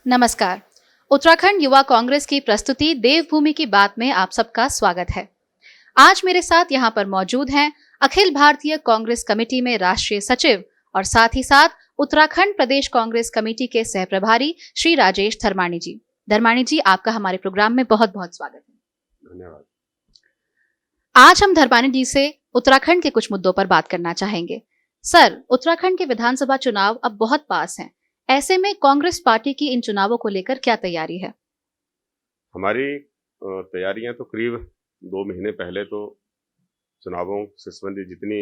नमस्कार। उत्तराखंड युवा कांग्रेस की प्रस्तुति देवभूमि की बात में आप सबका स्वागत है। आज मेरे साथ यहाँ पर मौजूद हैं अखिल भारतीय कांग्रेस कमेटी में राष्ट्रीय सचिव और साथ ही साथ उत्तराखंड प्रदेश कांग्रेस कमेटी के सह प्रभारी श्री राजेश धर्माणी जी। धर्माणी जी, आपका हमारे प्रोग्राम में बहुत बहुत स्वागत है। धन्यवाद। आज हम धर्माणी जी से उत्तराखंड के कुछ मुद्दों पर बात करना चाहेंगे। सर, उत्तराखंड के विधानसभा चुनाव अब बहुत पास हैं। ऐसे में कांग्रेस पार्टी की इन चुनावों को लेकर क्या तैयारी है? हमारी तैयारियां तो करीब 2 महीने पहले तो चुनावों से संबंधित जितनी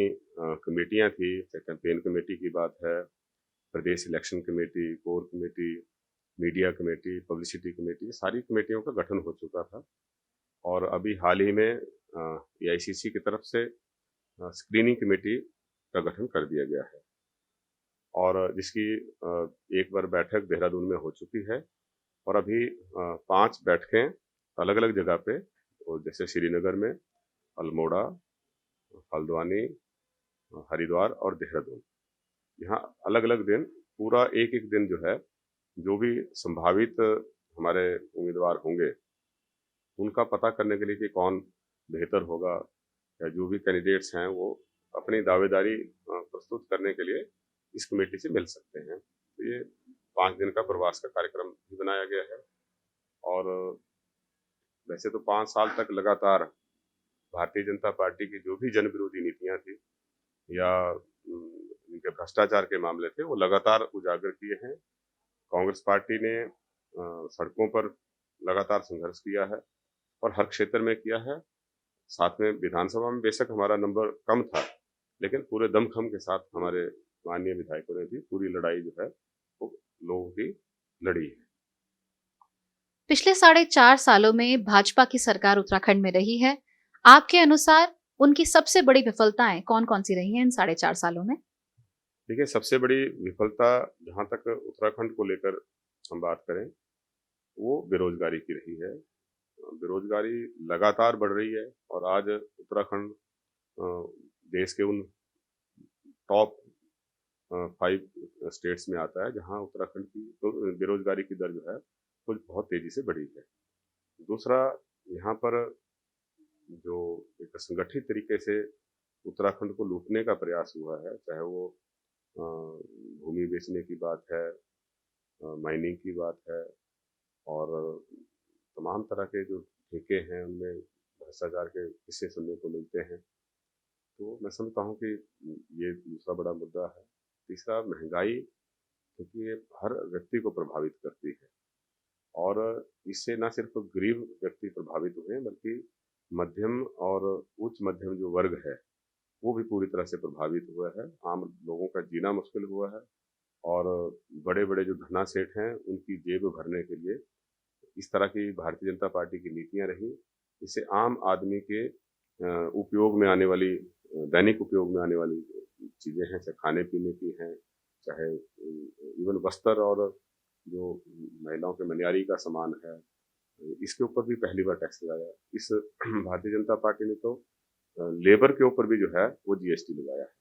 कमेटियां थी, चाहे कैंपेन कमेटी की बात है, प्रदेश election committee, core committee, media committee, publicity committee, सारी कमेटियों का गठन हो चुका था। और अभी हाल ही में एआईसीसी की तरफ से स्क्रीनिंग कमेटी का गठन कर दिया गया है और जिसकी एक बार बैठक देहरादून में हो चुकी है और अभी 5 बैठकें अलग अलग जगह पे, और जैसे श्रीनगर में, अल्मोड़ा, हल्द्वानी, हरिद्वार और देहरादून, यहाँ अलग अलग दिन, पूरा एक एक दिन जो है, जो भी संभावित हमारे उम्मीदवार होंगे उनका पता करने के लिए कि कौन बेहतर होगा, या जो भी कैंडिडेट्स हैं वो अपनी दावेदारी प्रस्तुत करने के लिए इस कमेटी से मिल सकते हैं। तो ये 5 दिन का प्रवास का कार्यक्रम भी बनाया गया है। और वैसे तो 5 साल तक लगातार भारतीय जनता पार्टी की जो भी जन विरोधी नीतियां थी या इनके भ्रष्टाचार के मामले थे, वो लगातार उजागर किए हैं। कांग्रेस पार्टी ने सड़कों पर लगातार संघर्ष किया है और हर क्षेत्र में किया है। साथ में विधानसभा में बेशक हमारा नंबर कम था, लेकिन पूरे दमखम के साथ हमारे माननीय विधायकों ने भी पूरी लड़ाई जो है वो लोगों की लड़ी है। पिछले 4.5 सालों में भाजपा की सरकार उत्तराखंड में रही है। आपके अनुसार उनकी सबसे बड़ी विफलताएं कौन-कौन सी रही हैं इन 4.5 सालों में? देखिए, सबसे बड़ी विफलता जहाँ तक उत्तराखंड को लेकर हम बात करें, वो बेरोजगारी की रही है। बेरोजगारी लगातार बढ़ रही है और आज उत्तराखंड देश के उन टॉप 5 स्टेट्स में आता है जहाँ उत्तराखंड की तो बेरोजगारी की दर जो है वो बहुत तेजी से बढ़ी है। दूसरा, यहाँ पर जो एक संगठित तरीके से उत्तराखंड को लूटने का प्रयास हुआ है, चाहे वो भूमि बेचने की बात है, माइनिंग की बात है, और तमाम तरह के जो ठेके हैं उनमें भ्रष्टाचार के किस्से सुनने को मिलते हैं। तो मैं समझता हूँ कि ये दूसरा बड़ा मुद्दा है। तीसरा, महंगाई, क्योंकि ये हर व्यक्ति को प्रभावित करती है और इससे न सिर्फ गरीब व्यक्ति प्रभावित हुए हैं, बल्कि मध्यम और उच्च मध्यम जो वर्ग है वो भी पूरी तरह से प्रभावित हुआ है। आम लोगों का जीना मुश्किल हुआ है और बड़े बड़े जो धनासेठ हैं उनकी जेब भरने के लिए इस तरह की भारतीय जनता पार्टी की नीतियां रही। इससे आम आदमी के उपयोग में आने वाली, दैनिक उपयोग में आने वाली चीज़ें हैं, चाहे खाने पीने की हैं, चाहे इवन वस्त्र और जो महिलाओं के मनियारी का सामान है, इसके ऊपर भी पहली बार टैक्स लगाया। इस भारतीय जनता पार्टी ने तो लेबर के ऊपर भी जो है वो जीएसटी लगाया है।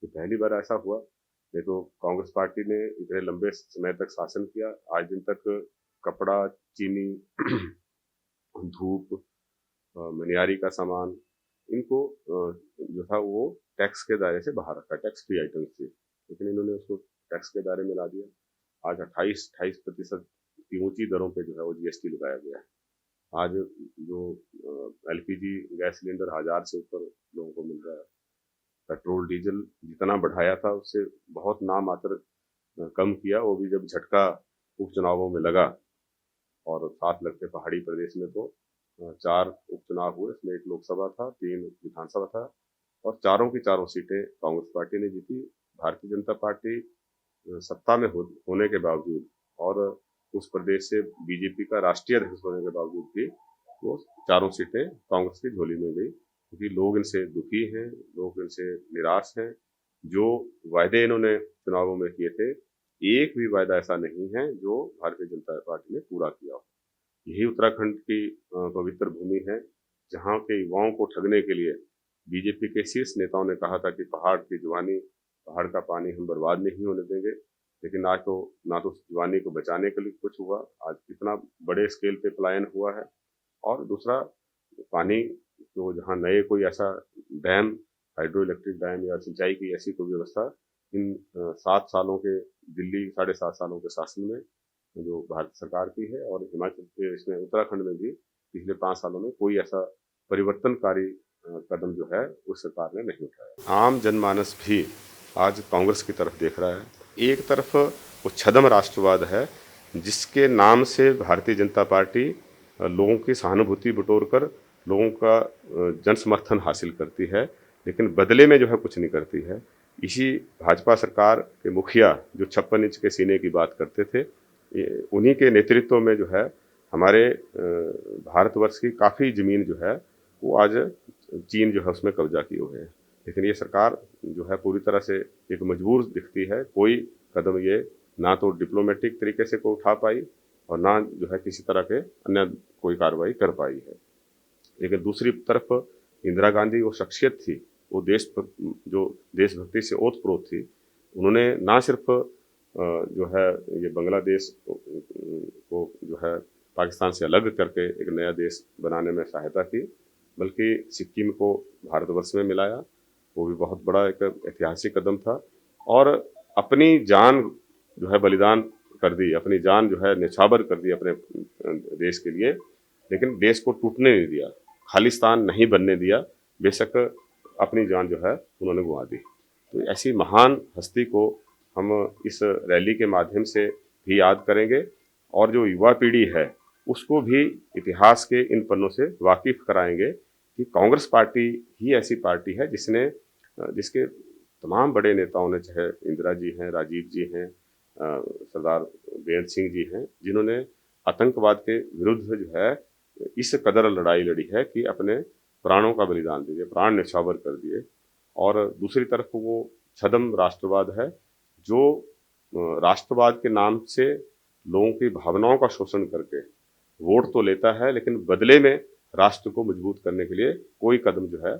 तो पहली बार ऐसा हुआ। नहीं तो कांग्रेस पार्टी ने इतने लंबे समय तक शासन किया, आज दिन तक कपड़ा, चीनी, धूप, मनियारी का सामान, इनको जो था वो टैक्स के दायरे से बाहर रखा, टैक्स फ्री आइटम्स थे, लेकिन इन्होंने उसको टैक्स के दायरे में ला दिया। आज 28% की ऊंची दरों पे जो है वो जीएसटी लगाया गया है। आज जो एलपीजी गैस सिलेंडर 1000 से ऊपर लोगों को मिल रहा है। पेट्रोल डीजल जितना बढ़ाया था उससे बहुत नामात्र कम किया, वो भी जब झटका उपचुनावों में लगा। और साथ लगते पहाड़ी प्रदेश में तो 4 उपचुनाव हुए, इसमें 1 लोकसभा था, 3 विधानसभा था और चारों की चारों सीटें कांग्रेस पार्टी ने जीती। भारतीय जनता पार्टी सत्ता में होने के बावजूद और उस प्रदेश से बीजेपी का राष्ट्रीय अध्यक्ष होने के बावजूद भी वो चारों सीटें कांग्रेस की झोली में गई, क्योंकि लोग इनसे दुखी हैं, लोग इनसे निराश हैं। जो वायदे इन्होंने चुनावों में किए थे, एक भी वायदा ऐसा नहीं है जो भारतीय जनता पार्टी ने पूरा किया हो। यही उत्तराखंड की पवित्र भूमि है, जहाँ के युवाओं को ठगने के लिए बीजेपी के शीर्ष नेताओं ने कहा था कि पहाड़ की जुबानी, पहाड़ का पानी हम बर्बाद नहीं होने देंगे, लेकिन आज तो ना तो उस जवानी को बचाने के लिए कुछ हुआ, आज इतना बड़े स्केल पे पलायन हुआ है। और दूसरा, पानी तो जहाँ नए कोई ऐसा डैम, हाइड्रो इलेक्ट्रिक डैम या सिंचाई की ऐसी कोई व्यवस्था इन 7 सालों के दिल्ली 7.5 सालों के शासन में जो भारत सरकार की है, और हिमाचल प्रदेश में, उत्तराखंड में भी पिछले 5 सालों में कोई ऐसा परिवर्तनकारी कदम जो है उस सरकार ने नहीं उठाया। आम जनमानस भी आज कांग्रेस की तरफ देख रहा है। एक तरफ वो छद्म राष्ट्रवाद है जिसके नाम से भारतीय जनता पार्टी लोगों की सहानुभूति बटोरकर लोगों का जन समर्थन हासिल करती है, लेकिन बदले में जो है कुछ नहीं करती है। इसी भाजपा सरकार के मुखिया जो 56 इंच के सीने की बात करते थे, उन्हीं के नेतृत्व में जो है हमारे भारतवर्ष की काफ़ी ज़मीन जो है वो आज चीन जो है उसमें कब्जा किए हुए है। लेकिन ये सरकार जो है पूरी तरह से एक मजबूर दिखती है, कोई कदम ये ना तो डिप्लोमेटिक तरीके से को उठा पाई और ना जो है किसी तरह के अन्य कोई कार्रवाई कर पाई है। लेकिन दूसरी तरफ इंदिरा गांधी वो शख्सियत थी, वो जो देशभक्ति से ओतप्रोत थी। उन्होंने ना सिर्फ जो है ये बांग्लादेश को जो है पाकिस्तान से अलग करके एक नया देश बनाने में सहायता की, बल्कि सिक्किम को भारतवर्ष में मिलाया, वो भी बहुत बड़ा एक ऐतिहासिक कदम था। और अपनी जान जो है बलिदान कर दी, अपनी जान जो है न्यौछावर कर दी अपने देश के लिए, लेकिन देश को टूटने नहीं दिया, खालिस्तान नहीं बनने दिया, बेशक अपनी जान जो है उन्होंने गंवा दी। तो ऐसी महान हस्ती को हम इस रैली के माध्यम से भी याद करेंगे, और जो युवा पीढ़ी है उसको भी इतिहास के इन पन्नों से वाकिफ कराएंगे कि कांग्रेस पार्टी ही ऐसी पार्टी है जिसके तमाम बड़े नेताओं ने, चाहे इंदिरा जी हैं, राजीव जी हैं, सरदार बेअंत सिंह जी हैं, जिन्होंने आतंकवाद के विरुद्ध जो है इस कदर लड़ाई लड़ी है कि अपने प्राणों का बलिदान दे दिए, प्राण न्यौछावर कर दिए। और दूसरी तरफ वो छद्म राष्ट्रवाद है जो राष्ट्रवाद के नाम से लोगों की भावनाओं का शोषण करके वोट तो लेता है, लेकिन बदले में राष्ट्र को मजबूत करने के लिए कोई कदम जो है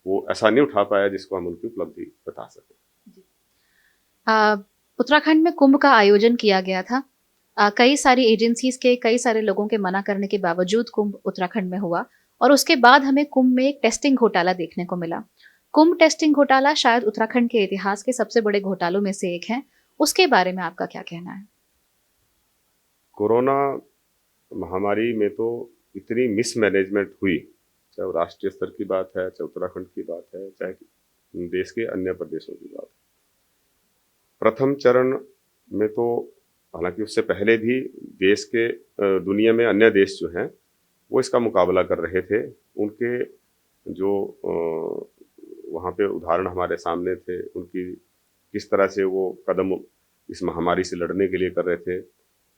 वो ऐसा नहीं उठा पाया जिसको हम उनकी उपलब्धि बता सकें। उत्तराखंड में कुंभ का आयोजन किया गया था। कई सारी एजेंसीज के कई सारे लोगों के मना करने के बावजूद कुंभ उत्तराखंड में हुआ, और उसके बाद हमें कुंभ में एक टेस्टिंग घोटाला देखने को मिला। कुंभ टेस्टिंग घोटाला शायद उत्तराखंड के इतिहास के सबसे बड़े घोटालों में से एक है। उसके बारे में आपका क्या कहना है? कोरोना महामारी में तो इतनी मिसमैनेजमेंट हुई, चाहे वो राष्ट्रीय स्तर की बात है, चाहे उत्तराखंड की बात है, चाहे देश के अन्य प्रदेशों की बात है। प्रथम चरण में तो हालांकि उससे पहले भी देश के दुनिया में अन्य देश जो हैं वो इसका मुकाबला कर रहे थे। उनके जो वहाँ पे उदाहरण हमारे सामने थे, उनकी किस तरह से वो कदम इस महामारी से लड़ने के लिए कर रहे थे।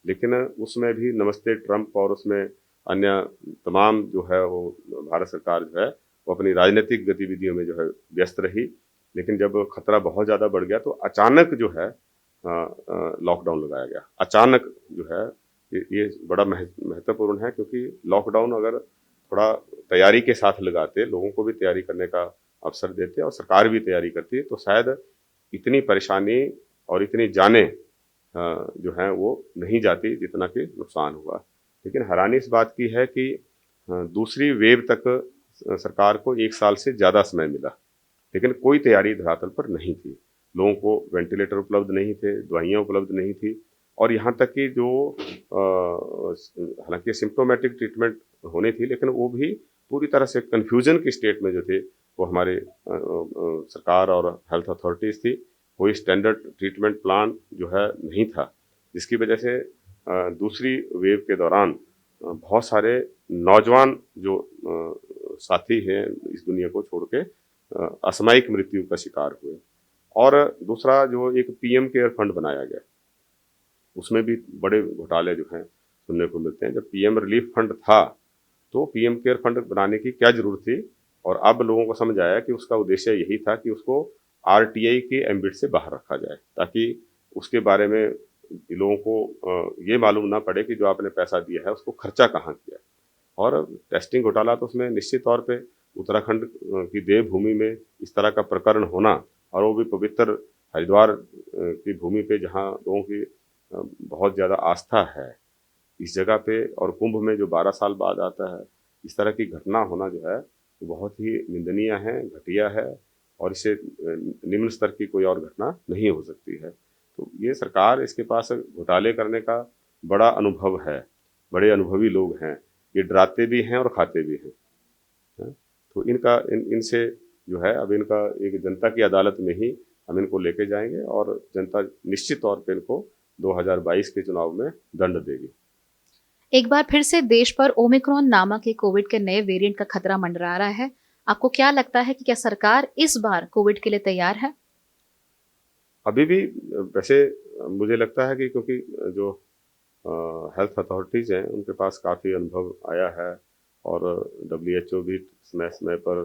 लेकिन उसमें भी नमस्ते ट्रंप और उसमें अन्य तमाम जो है वो भारत सरकार जो है वो अपनी राजनीतिक गतिविधियों में जो है व्यस्त रही। लेकिन जब खतरा बहुत ज़्यादा बढ़ गया तो अचानक जो है लॉकडाउन लगाया गया। अचानक जो है ये बड़ा महत्वपूर्ण है, क्योंकि लॉकडाउन अगर थोड़ा तैयारी के साथ लगाते, लोगों को भी तैयारी करने का अवसर देते और सरकार भी तैयारी करती, तो शायद इतनी परेशानी और इतनी जानें जो हैं वो नहीं जाती जितना कि नुकसान हुआ। लेकिन हैरानी इस बात की है कि दूसरी वेव तक सरकार को 1 साल से ज़्यादा समय मिला, लेकिन कोई तैयारी धरातल पर नहीं थी। लोगों को वेंटिलेटर उपलब्ध नहीं थे, दवाइयाँ उपलब्ध नहीं थी, और यहाँ तक कि जो हालांकि सिम्प्टोमेटिक ट्रीटमेंट होनी थी, लेकिन वो भी पूरी तरह से कन्फ्यूजन की स्टेट में जो थे वो हमारे सरकार और हेल्थ अथॉरिटीज़ थी। कोई स्टैंडर्ड ट्रीटमेंट प्लान जो है नहीं था, जिसकी वजह से दूसरी वेव के दौरान बहुत सारे नौजवान जो साथी हैं इस दुनिया को छोड़ के असामयिक मृत्यु का शिकार हुए। और दूसरा जो एक पीएम केयर फंड बनाया गया, उसमें भी बड़े घोटाले जो हैं सुनने को मिलते हैं। जब पीएम रिलीफ फंड था तो पीएम केयर फंड बनाने की क्या जरूरत थी, और अब लोगों को समझ आया कि उसका उद्देश्य यही था कि उसको आरटीआई के एम्बिट से बाहर रखा जाए, ताकि उसके बारे में लोगों को ये मालूम ना पड़े कि जो आपने पैसा दिया है उसको खर्चा कहाँ किया। और टेस्टिंग घोटाला तो उसमें निश्चित तौर पे उत्तराखंड की देवभूमि में इस तरह का प्रकरण होना, और वो भी पवित्र हरिद्वार की भूमि पे जहाँ लोगों की बहुत ज़्यादा आस्था है, इस जगह पे और कुंभ में जो 12 साल बाद आता है, इस तरह की घटना होना जो है वो बहुत ही निंदनीय है, घटिया है और इससे निम्न स्तर की कोई और घटना नहीं हो सकती है। तो ये सरकार, इसके पास घोटाले करने का बड़ा अनुभव है, बड़े अनुभवी लोग हैं, ये डराते भी हैं और खाते भी हैं। हैं? तो इनसे जो है अब इनका एक जनता की अदालत में ही हम इनको लेके जाएंगे और जनता निश्चित तौर पे इनको 2022 के चुनाव में दंड देगी। एक बार फिर से देश पर ओमिक्रॉन नामक एक कोविड के नए वेरिएंट का खतरा मंडरा रहा है। आपको क्या लगता है कि क्या सरकार इस बार कोविड के लिए तैयार है? अभी भी वैसे मुझे लगता है कि क्योंकि जो हेल्थ अथॉरिटीज़ हैं उनके पास काफ़ी अनुभव आया है और WHO भी समय समय पर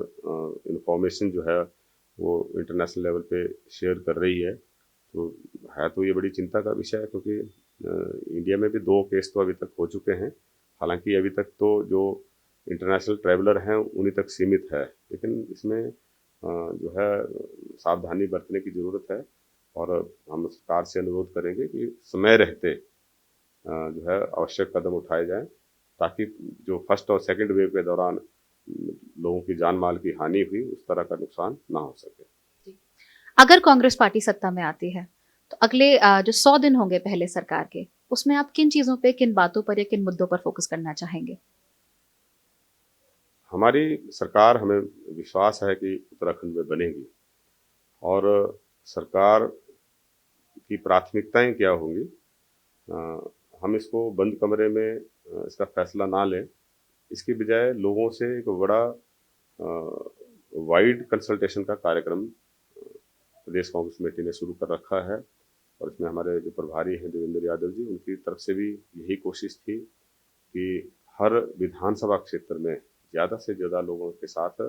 इंफॉर्मेशन जो है वो इंटरनेशनल लेवल पे शेयर कर रही है। तो ये बड़ी चिंता का विषय है क्योंकि इंडिया में भी 2 केस तो अभी तक हो चुके हैं। हालांकि अभी तक तो जो इंटरनेशनल ट्रैवलर हैं उन्हीं तक सीमित है, लेकिन इसमें जो है सावधानी बरतने की ज़रूरत है और हम सरकार से अनुरोध करेंगे कि समय रहते जो है आवश्यक कदम उठाए जाएं ताकि जो फर्स्ट और सेकंड वेव के दौरान लोगों की जान माल की हानि हुई उस तरह का नुकसान ना हो सके। अगर कांग्रेस पार्टी सत्ता में आती है तो अगले जो 100 दिन होंगे पहले सरकार के, उसमें आप किन चीजों पे, किन बातों पर या किन मुद्दों पर फोकस करना चाहेंगे? हमारी सरकार, हमें विश्वास है कि उत्तराखंड में बनेगी और सरकार की प्राथमिकताएं क्या होंगी, हम इसको बंद कमरे में इसका फैसला ना लें, इसकी बजाय लोगों से एक बड़ा वाइड कंसल्टेशन का कार्यक्रम प्रदेश कांग्रेस कमेटी ने शुरू कर रखा है और इसमें हमारे जो प्रभारी हैं देवेंद्र यादव जी, उनकी तरफ से भी यही कोशिश थी कि हर विधानसभा क्षेत्र में ज़्यादा से ज़्यादा लोगों के साथ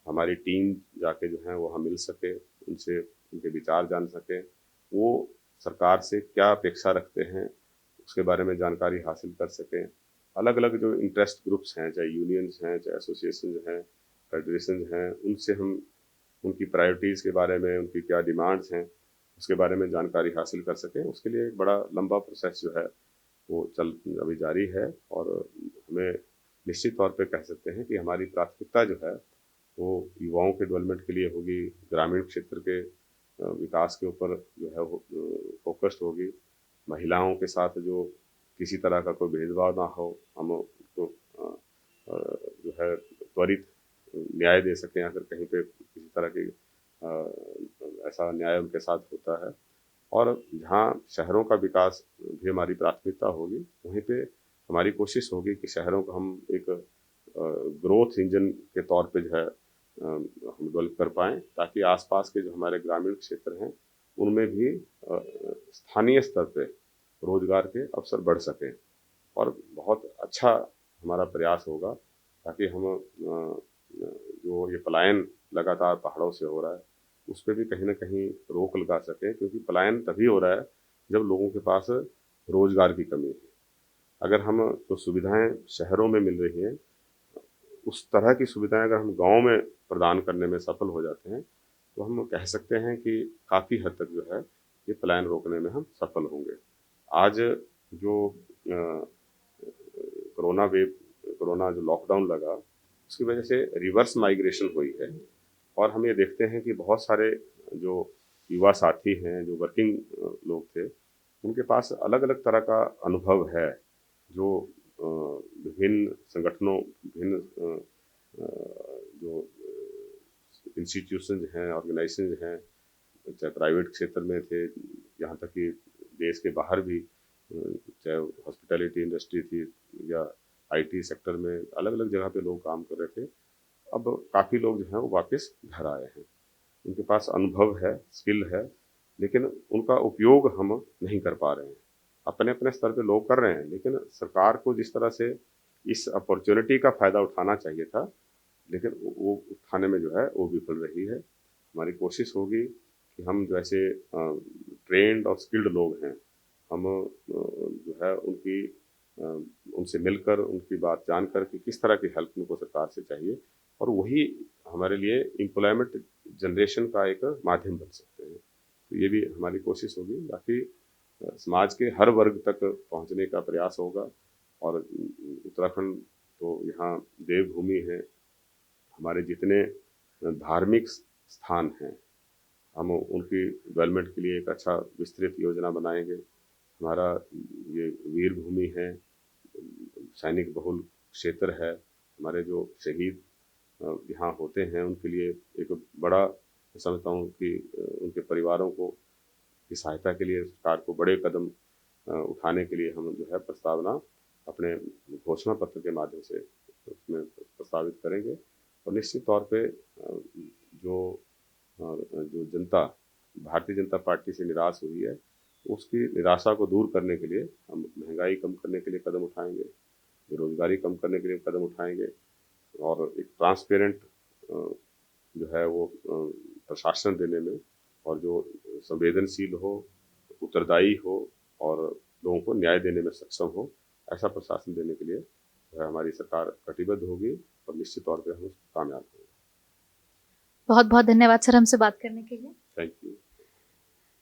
हमारी टीम जाके जो है वहाँ मिल सके, उनसे उनके विचार जान सके, वो सरकार से क्या अपेक्षा रखते हैं उसके बारे में जानकारी हासिल कर सकें। अलग अलग जो इंटरेस्ट ग्रुप्स हैं, चाहे यूनियंस हैं, चाहे एसोसिएशन हैं, फेडरेशन हैं, उनसे हम उनकी प्रायोरिटीज़ के बारे में, उनकी क्या डिमांड्स हैं उसके बारे में जानकारी हासिल कर सकें। उसके लिए एक बड़ा लंबा प्रोसेस जो है वो अभी जारी है और हमें निश्चित तौर पे कह सकते हैं कि हमारी प्राथमिकता जो है वो युवाओं के डेवलपमेंट के लिए होगी, ग्रामीण क्षेत्र के विकास के ऊपर जो है वो फोकस्ड होगी, महिलाओं के साथ जो किसी तरह का कोई भेदभाव ना हो, हम उनको जो है त्वरित न्याय दे सकें अगर कहीं पे किसी तरह की ऐसा अन्याय उनके साथ होता है। और जहाँ शहरों का विकास भी हमारी प्राथमिकता होगी, वहीं पे हमारी कोशिश होगी कि शहरों को हम एक ग्रोथ इंजन के तौर पे जो है हम डेवलप कर पाएँ ताकि आसपास के जो हमारे ग्रामीण क्षेत्र हैं उनमें भी स्थानीय स्तर पे रोजगार के अवसर बढ़ सकें और बहुत अच्छा हमारा प्रयास होगा ताकि हम जो ये पलायन लगातार पहाड़ों से हो रहा है उस पर भी कहीं ना कहीं रोक लगा सकें, क्योंकि पलायन तभी हो रहा है जब लोगों के पास रोजगार की कमी है। अगर हम जो सुविधाएं शहरों में मिल रही हैं उस तरह की सुविधाएं अगर हम गांव में प्रदान करने में सफल हो जाते हैं तो हम कह सकते हैं कि काफ़ी हद तक जो है ये पलायन रोकने में हम सफल होंगे। आज जो कोरोना जो लॉकडाउन लगा उसकी वजह से रिवर्स माइग्रेशन हुई है और हम ये देखते हैं कि बहुत सारे जो युवा साथी हैं, जो वर्किंग लोग थे, उनके पास अलग अलग तरह का अनुभव है जो विभिन्न संगठनों, विभिन्न जो इंस्टीट्यूशन हैं, ऑर्गेनाइजेशन हैं, चाहे प्राइवेट क्षेत्र में थे, यहाँ तक कि देश के बाहर भी, चाहे हॉस्पिटैलिटी इंडस्ट्री थी या IT सेक्टर में, अलग अलग जगह पे लोग काम कर रहे थे। अब काफ़ी लोग जो हैं वो वापस घर आए हैं, उनके पास अनुभव है, स्किल है, लेकिन उनका उपयोग हम नहीं कर पा रहे हैं। अपने अपने स्तर पे लोग कर रहे हैं, लेकिन सरकार को जिस तरह से इस अपॉर्चुनिटी का फ़ायदा उठाना चाहिए था, लेकिन वो उठाने में जो है वो विफल रही है। हमारी कोशिश होगी कि हम जो ऐसे ट्रेंड और स्किल्ड लोग हैं, हम जो है उनसे मिलकर, उनकी बात जानकर कि किस तरह की हेल्प उनको सरकार से चाहिए और वही हमारे लिए एम्प्लॉयमेंट जनरेशन का एक माध्यम बन सकते हैं। तो ये भी हमारी कोशिश होगी। बाकी समाज के हर वर्ग तक पहुंचने का प्रयास होगा। और उत्तराखंड तो यहाँ देवभूमि है, हमारे जितने धार्मिक स्थान हैं हम उनकी डेवलपमेंट के लिए एक अच्छा विस्तृत योजना बनाएंगे। हमारा ये वीर भूमि है, सैनिक बहुल क्षेत्र है, हमारे जो शहीद यहाँ होते हैं उनके लिए एक बड़ा, समझता हूँ कि उनके परिवारों को की सहायता के लिए सरकार को बड़े कदम उठाने के लिए हम जो है प्रस्तावना अपने घोषणा पत्र के माध्यम से उसमें प्रस्तावित करेंगे। और निश्चित तौर पे जो जनता भारतीय जनता पार्टी से निराश हुई है उसकी निराशा को दूर करने के लिए हम महंगाई कम करने के लिए कदम उठाएंगे, बेरोजगारी कम करने के लिए कदम उठाएंगे और एक ट्रांसपेरेंट जो है वो प्रशासन देने में, और जो संवेदनशील हो, उत्तरदायी हो और लोगों को न्याय देने में सक्षम हो, ऐसा प्रशासन देने के लिए हमारी सरकार कटिबद्ध होगी और निश्चित तौर पे हम कामयाब होंगे। बहुत बहुत धन्यवाद सर हमसे बात करने के लिए। Thank you.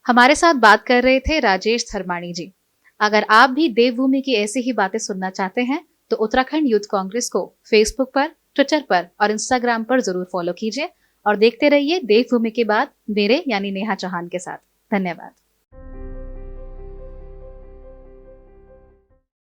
हमारे साथ बात कर रहे थे राजेश धर्माणी जी। अगर आप भी देवभूमि की ऐसी ही बातें सुनना चाहते हैं तो उत्तराखंड यूथ कांग्रेस को फेसबुक पर, ट्विटर पर और इंस्टाग्राम पर जरूर फॉलो कीजिए और देखते रहिए देवभूमि के बाद मेरे यानी नेहा चौहान के साथ। धन्यवाद।